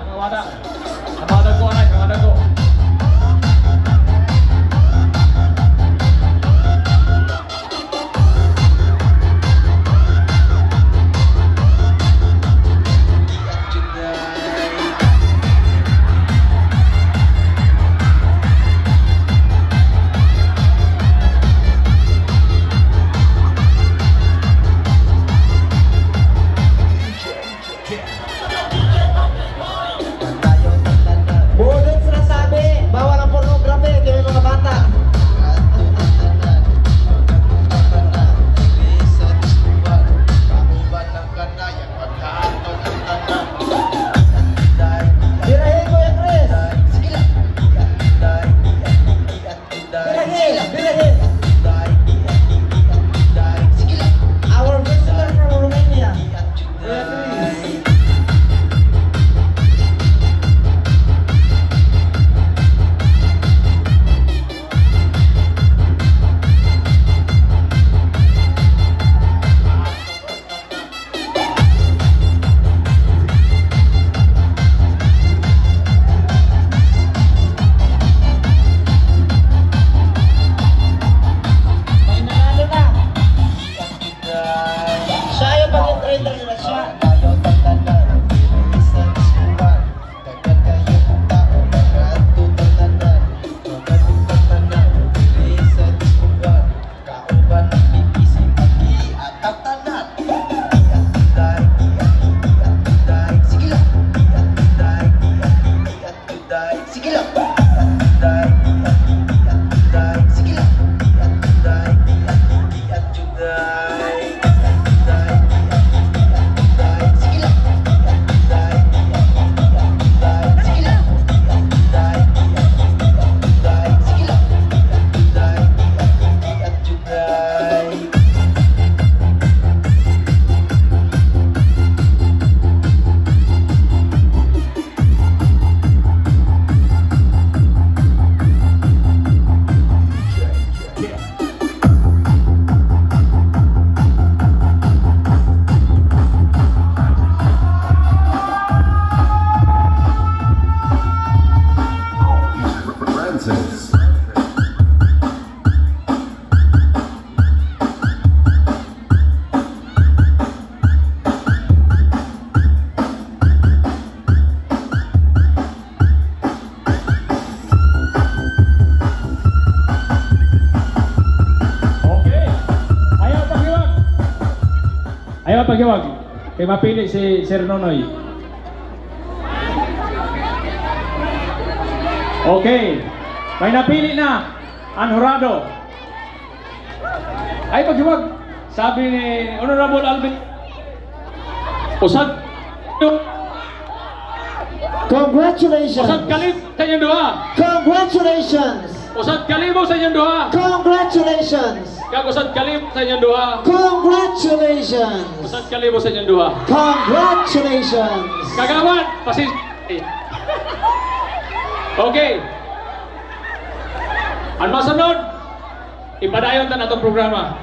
Kamada. Kamada ko, anak. Kamada ko. Ayaw pagiwag. Kaya mapili si Sir Nonoy. Okay. May napili na. Anhorado. Ay pagiwag. Sabi ni Honorable Alvin. Usad. Congratulations. Usad kalib sa inyong duha. Congratulations. Usad kalib sa inyong duha. Congratulations. Kag usad kalib sa inyong duha. Congratulations. Usad kalib sa inyong duha. Congratulations. Kagawan, pasis. Okay. Ang masunod, ipadayon ta na itong programa.